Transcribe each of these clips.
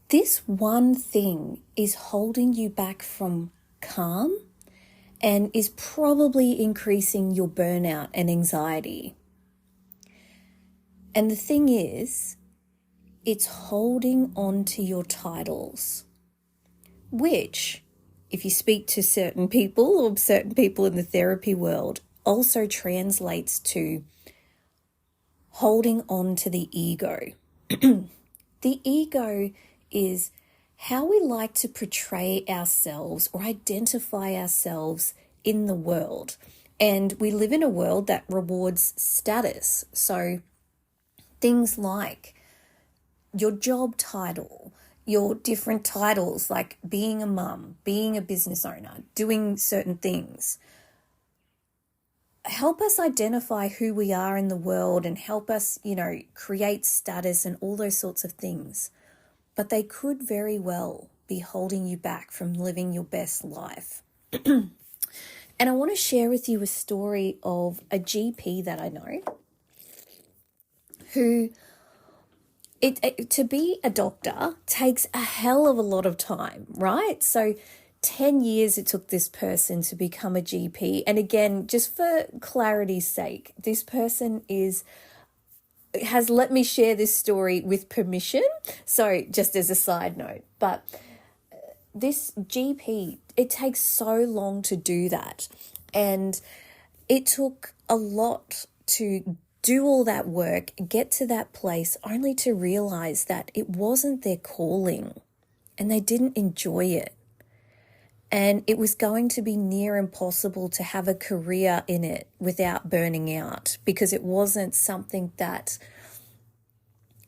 this one thing is holding you back from calm and is probably increasing your burnout and anxiety. And the thing is, it's holding on to your titles, which, if you speak to certain people or certain people in the therapy world, also translates to holding on to the ego. The ego is how we like to portray ourselves or identify ourselves in the world. And we live in a world that rewards status. So things like your job title, your different titles like being a mum, being a business owner, doing certain things, help us identify who we are in the world and help us, create status and all those sorts of things. But they could very well be holding you back from living your best life. And I want to share with you a story of a GP that I know who, to be a doctor takes a hell of a lot of time, right? So 10 years it took this person to become a GP. And again, just for clarity's sake, this person has let me share this story with permission. So just as a side note, but this GP, it takes so long to do that. And it took a lot to do all that work, get to that place, only to realize that it wasn't their calling and they didn't enjoy it. And it was going to be near impossible to have a career in it without burning out because it wasn't something that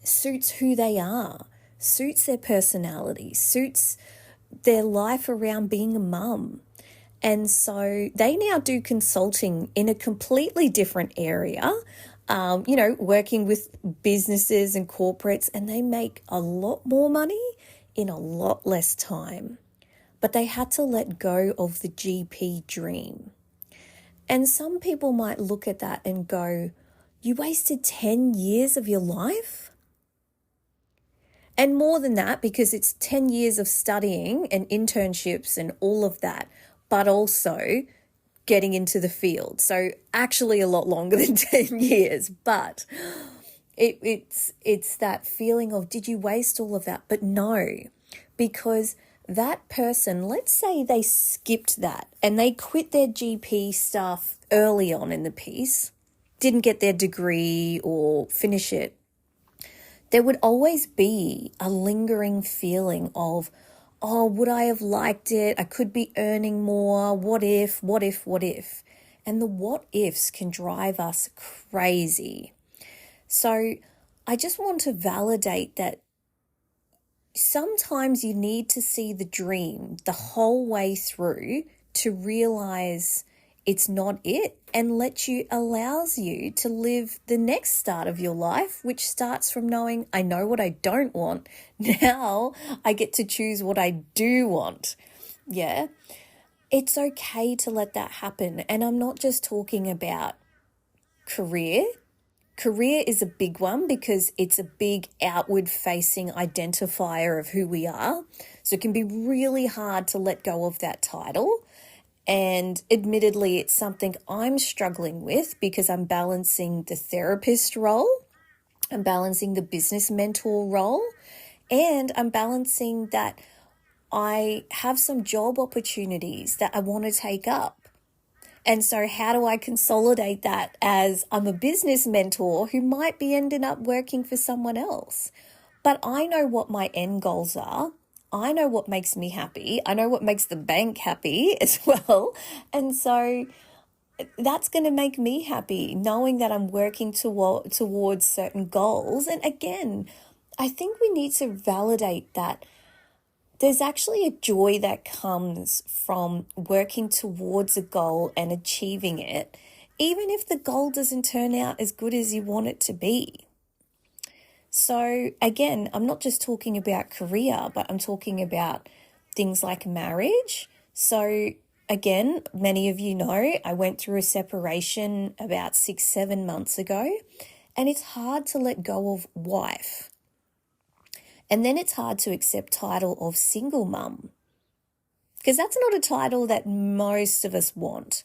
suits who they are, suits their personality, suits their life around being a mum. And so they now do consulting in a completely different area, working with businesses and corporates, and they make a lot more money in a lot less time. But they had to let go of the GP dream. And some people might look at that and go, you wasted 10 years of your life? And more than that, because it's 10 years of studying and internships and all of that, but also getting into the field. So actually a lot longer than 10 years, but it's that feeling of, did you waste all of that? But no, because that person, let's say they skipped that and they quit their GP stuff early on in the piece, didn't get their degree or finish it, there would always be a lingering feeling of, oh, would I have liked it? I could be earning more. What if? And the what ifs can drive us crazy. So I just want to validate that sometimes you need to see the dream the whole way through to realize it's not it and allows you to live the next start of your life, which starts from knowing, I know what I don't want. Now I get to choose what I do want. Yeah. It's okay to let that happen. And I'm not just talking about career. Career is a big one because it's a big outward-facing identifier of who we are. So it can be really hard to let go of that title. And admittedly, it's something I'm struggling with because I'm balancing the therapist role, I'm balancing the business mentor role, and I'm balancing that I have some job opportunities that I want to take up. And so how do I consolidate that as I'm a business mentor who might be ending up working for someone else? But I know what my end goals are. I know what makes me happy. I know what makes the bank happy as well. And so that's going to make me happy, knowing that I'm working towards certain goals. And again, I think we need to validate that there's actually a joy that comes from working towards a goal and achieving it, even if the goal doesn't turn out as good as you want it to be. So again, I'm not just talking about career, but I'm talking about things like marriage. So again, many of you know, I went through a separation about 6-7 months ago, and it's hard to let go of wife. And then it's hard to accept title of single mum, because that's not a title that most of us want.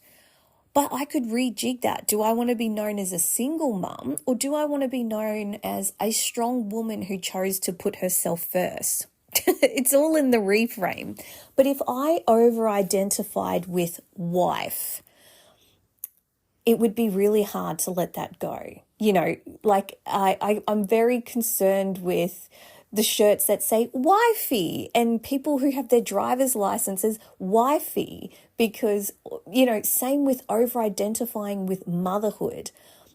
But I could rejig that. Do I want to be known as a single mum, or do I want to be known as a strong woman who chose to put herself first? It's all in the reframe. But if I over-identified with wife, it would be really hard to let that go. You know, like I'm very concerned with the shirts that say wifey and people who have their driver's licenses wifey, because, you know, same with over-identifying with motherhood.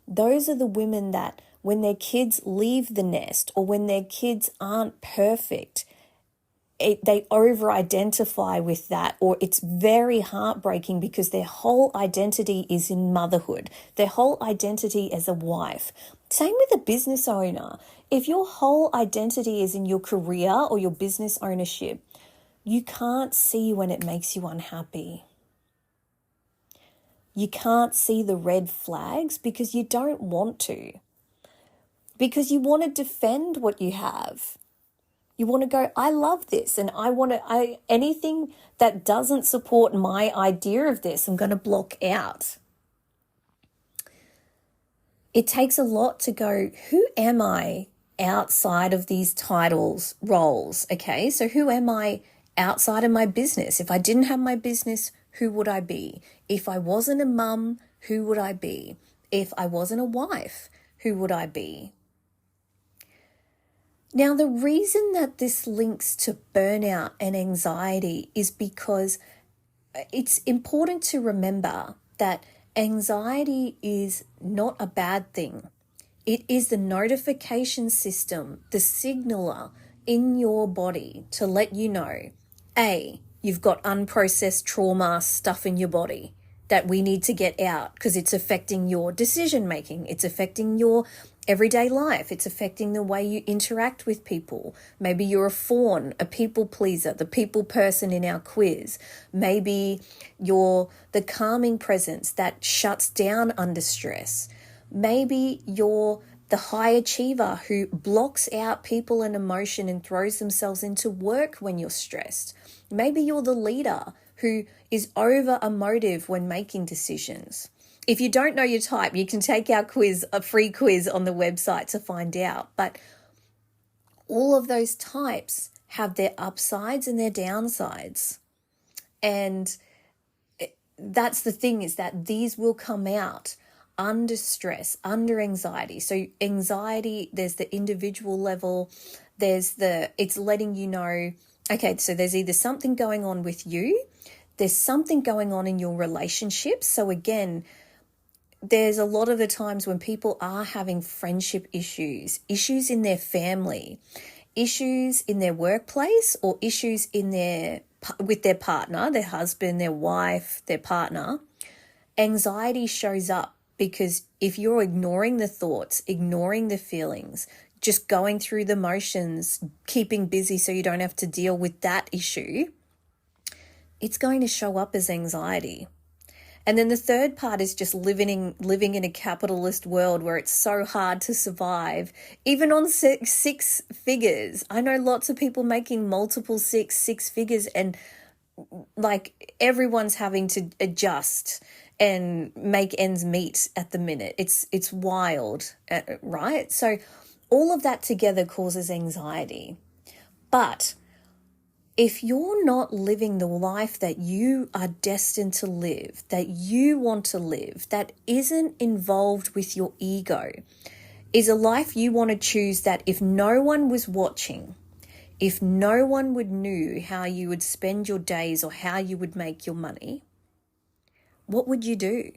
Those are the women that when their kids leave the nest or when their kids aren't perfect, they over-identify with that, or it's very heartbreaking because their whole identity is in motherhood, their whole identity as a wife. Same with a business owner. If your whole identity is in your career or your business ownership, you can't see when it makes you unhappy. You can't see the red flags because you don't want to, because you want to defend what you have. You want to go, I love this, and anything that doesn't support my idea of this, I'm going to block out. It takes a lot to go, who am I outside of these titles, roles? Okay, so who am I outside of my business? If I didn't have my business, who would I be? If I wasn't a mum, who would I be? If I wasn't a wife, who would I be? Now, the reason that this links to burnout and anxiety is because it's important to remember that anxiety is not a bad thing. It is the notification system, the signaler in your body to let you know, A, you've got unprocessed trauma stuff in your body that we need to get out because it's affecting your decision making. It's affecting your everyday life. It's affecting the way you interact with people. Maybe you're a fawn, a people pleaser, the people person in our quiz. Maybe you're the calming presence that shuts down under stress. Maybe you're the high achiever who blocks out people and emotion and throws themselves into work when you're stressed. Maybe you're the leader who is over emotive when making decisions. If you don't know your type, you can take our quiz, a free quiz on the website to find out. But all of those types have their upsides and their downsides. And that's the thing, is that these will come out under stress, under anxiety. So anxiety, there's the individual level, it's letting you know, okay, so there's either something going on with you, there's something going on in your relationships. So again, there's a lot of the times when people are having friendship issues, issues in their family, issues in their workplace, or issues with their partner, their husband, their wife, their partner. Anxiety shows up because if you're ignoring the thoughts, ignoring the feelings, just going through the motions, keeping busy so you don't have to deal with that issue, it's going to show up as anxiety. And then the third part is just living in a capitalist world where it's so hard to survive, even on six figures. I know lots of people making multiple six figures, and like everyone's having to adjust and make ends meet at the minute. It's wild, right? So all of that together causes anxiety. But if you're not living the life that you are destined to live, that you want to live, that isn't involved with your ego, is a life you want to choose that if no one was watching, if no one would knew how you would spend your days or how you would make your money, what would you do?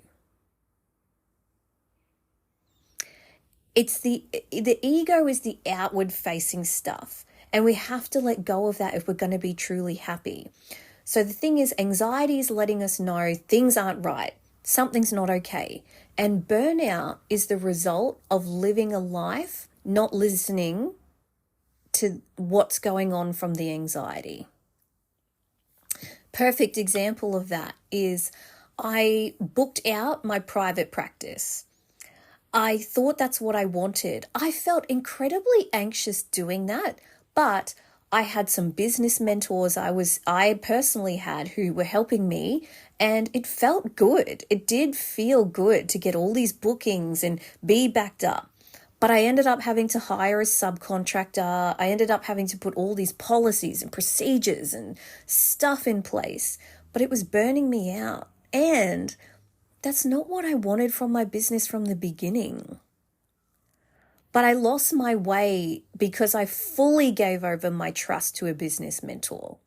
It's the ego is the outward facing stuff. And we have to let go of that if we're going to be truly happy. So the thing is, anxiety is letting us know things aren't right. Something's not okay. And burnout is the result of living a life not listening to what's going on from the anxiety. Perfect example of that is I booked out my private practice. I thought that's what I wanted. I felt incredibly anxious doing that, But I had some business mentors I personally had who were helping me, and it felt good. It did feel good to get all these bookings and be backed up. But I ended up having to hire a subcontractor. I ended up having to put all these policies and procedures and stuff in place. But it was burning me out. And that's not what I wanted from my business from the beginning. But I lost my way because I fully gave over my trust to a business mentor.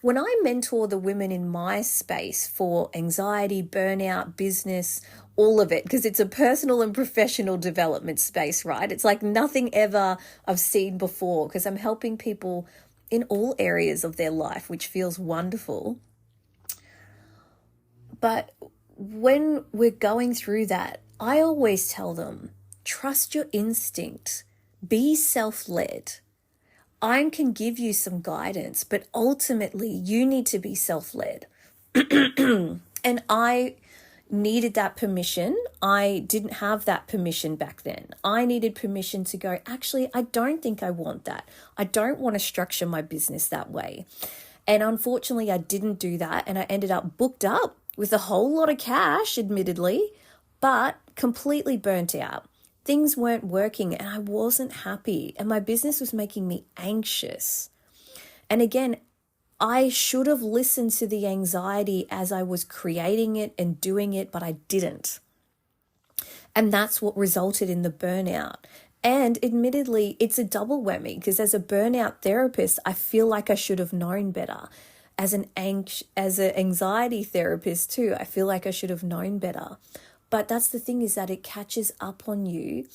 When I mentor the women in my space for anxiety, burnout, business, all of it, because it's a personal and professional development space, right? It's like nothing ever I've seen before, because I'm helping people in all areas of their life, which feels wonderful. But when we're going through that, I always tell them, trust your instinct, be self-led. I can give you some guidance, but ultimately you need to be self-led. And I needed that permission. I didn't have that permission back then. I needed permission to go, actually, I don't think I want that. I don't want to structure my business that way. And unfortunately, I didn't do that. And I ended up booked up with a whole lot of cash, admittedly, but completely burnt out. Things weren't working and I wasn't happy, and my business was making me anxious. And again, I should have listened to the anxiety as I was creating it and doing it, but I didn't. And that's what resulted in the burnout. And admittedly, it's a double whammy, because as a burnout therapist, I feel like I should have known better. As an anxiety therapist too, I feel like I should have known better. But that's the thing, is that it catches up on you,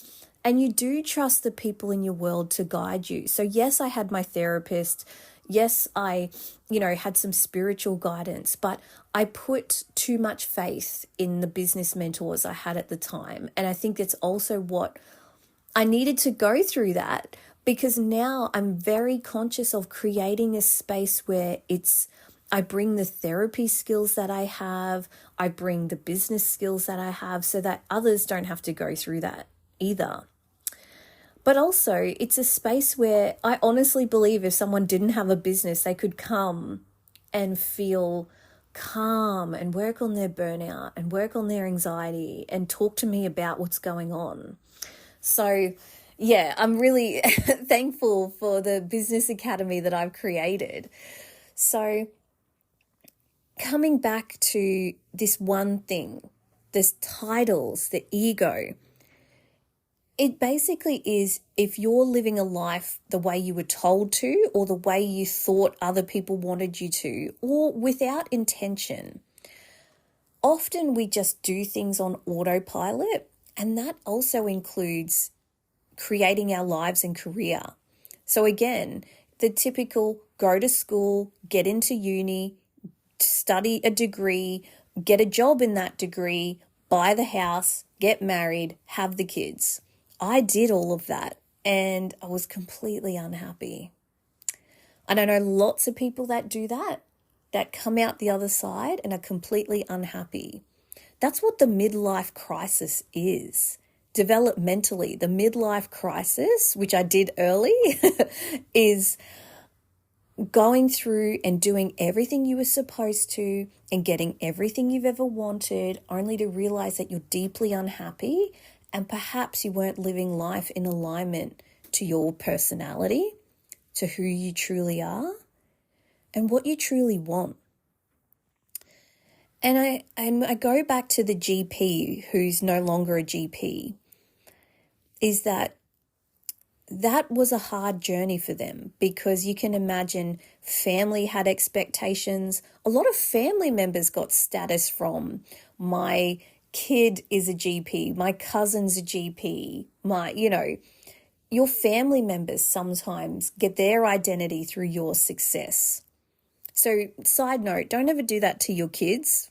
and you do trust the people in your world to guide you. So yes, I had my therapist. Yes, I, had some spiritual guidance, but I put too much faith in the business mentors I had at the time. And I think it's also what I needed to go through that, because now I'm very conscious of creating a space where I bring the therapy skills that I have, I bring the business skills that I have, so that others don't have to go through that either. But also, it's a space where I honestly believe if someone didn't have a business, they could come and feel calm and work on their burnout and work on their anxiety and talk to me about what's going on. So yeah, I'm really thankful for the business academy that I've created. So coming back to this one thing, this titles, the ego, it basically is, if you're living a life the way you were told to, or the way you thought other people wanted you to, or without intention. Often we just do things on autopilot, and that also includes creating our lives and career. So again, the typical go to school, get into uni, study a degree, get a job in that degree, buy the house, get married, have the kids. I did all of that and I was completely unhappy. And I know lots of people that do that come out the other side and are completely unhappy. That's what the midlife crisis is. Developmentally, the midlife crisis, which I did early, is going through and doing everything you were supposed to and getting everything you've ever wanted, only to realize that you're deeply unhappy and perhaps you weren't living life in alignment to your personality, to who you truly are and what you truly want. And I go back to the GP who's no longer a GP, is that was a hard journey for them, because you can imagine family had expectations. A lot of family members got status from, my kid is a GP, my cousin's a GP, your family members sometimes get their identity through your success. So side note, don't ever do that to your kids.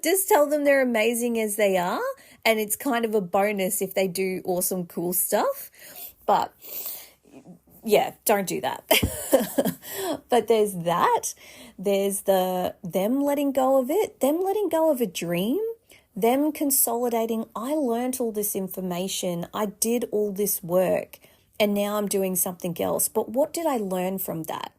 Just tell them they're amazing as they are, and it's kind of a bonus if they do awesome, cool stuff. But yeah, don't do that. But there's that. There's them letting go of it, them letting go of a dream, them consolidating. I learned all this information. I did all this work. and now I'm doing something else. But what did I learn from that?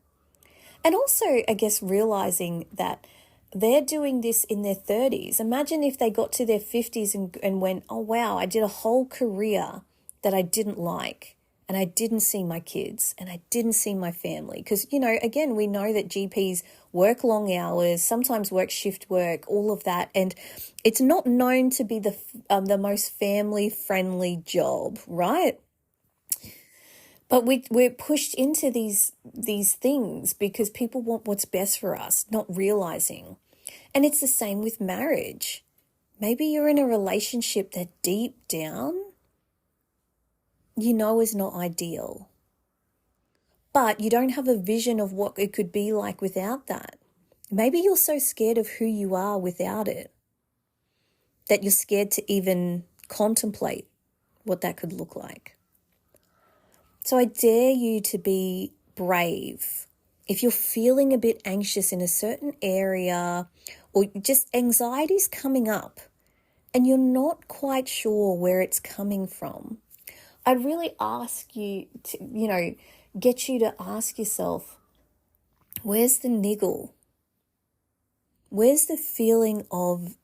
And also, I guess, realizing that they're doing this in their 30s. Imagine if they got to their 50s and went, oh, wow, I did a whole career that I didn't like, and I didn't see my kids, and I didn't see my family. Because, again, we know that GPs work long hours, sometimes work shift work, all of that. And it's not known to be the most family-friendly job, right? But we're pushed into these things because people want what's best for us, not realizing. And it's the same with marriage. Maybe you're in a relationship that deep down is not ideal. But you don't have a vision of what it could be like without that. Maybe you're so scared of who you are without it that you're scared to even contemplate what that could look like. So I dare you to be brave. If you're feeling a bit anxious in a certain area, or just anxiety's coming up and you're not quite sure where it's coming from, I'd really ask you to, get you to ask yourself, where's the niggle? Where's the feeling of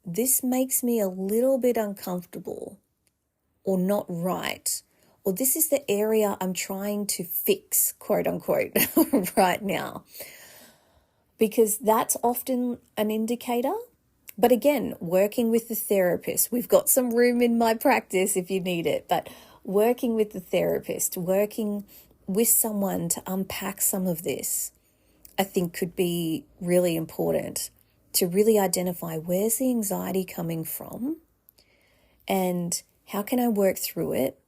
this makes me a little bit uncomfortable or not right? Or this is the area I'm trying to fix, quote unquote, right now. Because that's often an indicator. But again, working with the therapist, we've got some room in my practice if you need it, but working with the therapist, working with someone to unpack some of this, I think could be really important to really identify where's the anxiety coming from and how can I work through it?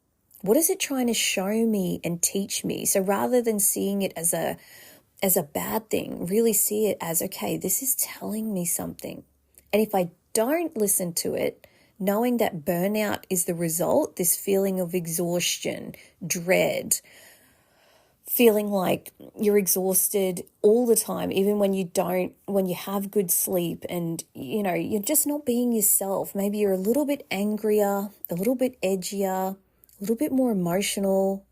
What is it trying to show me and teach me? So rather than seeing it as a bad thing, really see it as, okay, this is telling me something. And if I don't listen to it, knowing that burnout is the result, this feeling of exhaustion, dread, feeling like you're exhausted all the time, even when you have good sleep and, you're just not being yourself. Maybe you're a little bit angrier, a little bit edgier, a little bit more emotional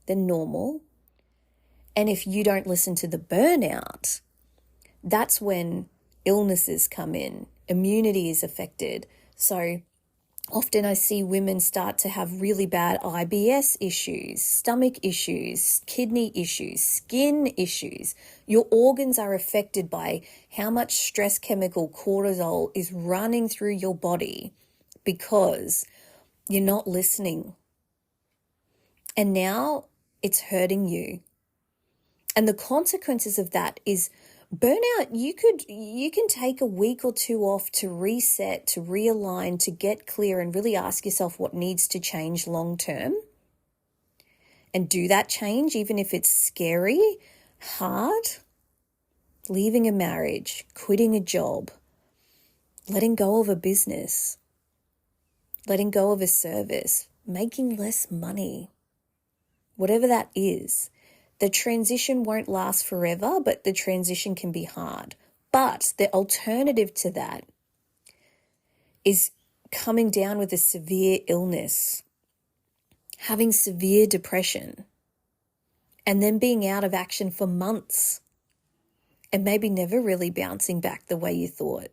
than normal. And if you don't listen to the burnout, that's when illnesses come in, immunity is affected. So often I see women start to have really bad IBS issues, stomach issues, kidney issues, skin issues. Your organs are affected by how much stress chemical cortisol is running through your body because you're not listening. And now it's hurting you. And the consequences of that is burnout. You can take a week or two off to reset, to realign, to get clear and really ask yourself what needs to change long term. And do that change, even if it's scary, hard, leaving a marriage, quitting a job, letting go of a business, letting go of a service, making less money, whatever that is. The transition won't last forever, but the transition can be hard. But the alternative to that is coming down with a severe illness, having severe depression, and then being out of action for months and maybe never really bouncing back the way you thought.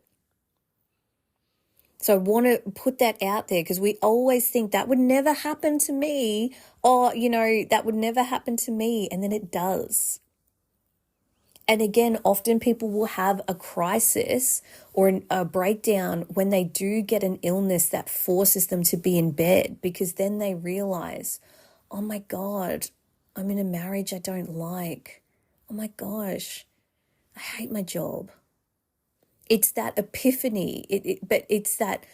So I want to put that out there because we always think that would never happen to me, or, that would never happen to me, and then it does. And again, often people will have a crisis or a breakdown when they do get an illness that forces them to be in bed, because then they realize, oh my God, I'm in a marriage I don't like. Oh my gosh, I hate my job. It's that epiphany, but it's that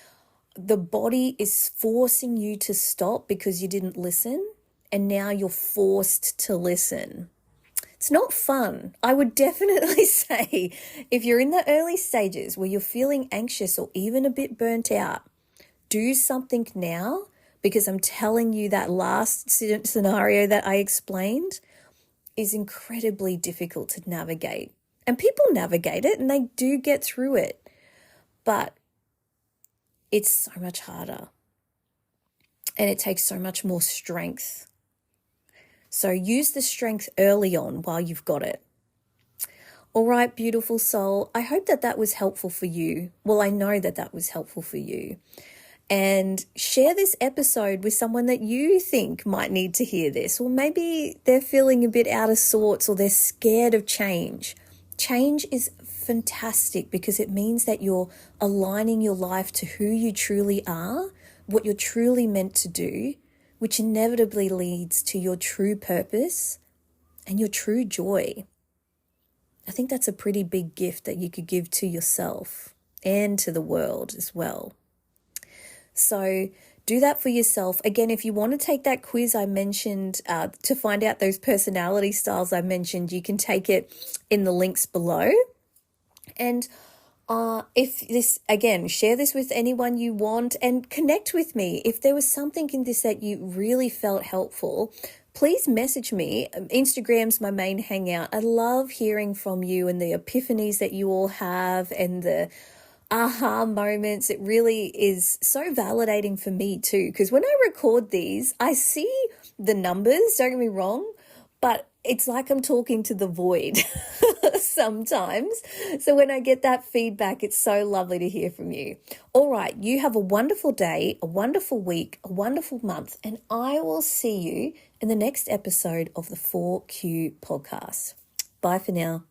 the body is forcing you to stop because you didn't listen, and now you're forced to listen. It's not fun. I would definitely say if you're in the early stages where you're feeling anxious or even a bit burnt out, do something now, because I'm telling you that last scenario that I explained is incredibly difficult to navigate. And people navigate it and they do get through it, but it's so much harder and it takes so much more strength So use the strength early on while you've got it. All right, beautiful soul. I hope that that was helpful for you. Well, I know that that was helpful for you. And share this episode with someone that you think might need to hear this, or maybe they're feeling a bit out of sorts or they're scared of change. Change is fantastic because it means that you're aligning your life to who you truly are, what you're truly meant to do, which inevitably leads to your true purpose and your true joy. I think that's a pretty big gift that you could give to yourself and to the world as well. So do that for yourself. Again, if you want to take that quiz I mentioned to find out those personality styles I mentioned, you can take it in the links below. And if this, again, share this with anyone you want and connect with me. If there was something in this that you really felt helpful, please message me. Instagram's my main hangout. I love hearing from you and the epiphanies that you all have and the aha moments. It really is so validating for me too, because when I record these, I see the numbers, don't get me wrong, but it's like I'm talking to the void sometimes. So when I get that feedback, it's so lovely to hear from you. All right, you have a wonderful day, a wonderful week, a wonderful month, and I will see you in the next episode of the 4Q podcast. Bye for now.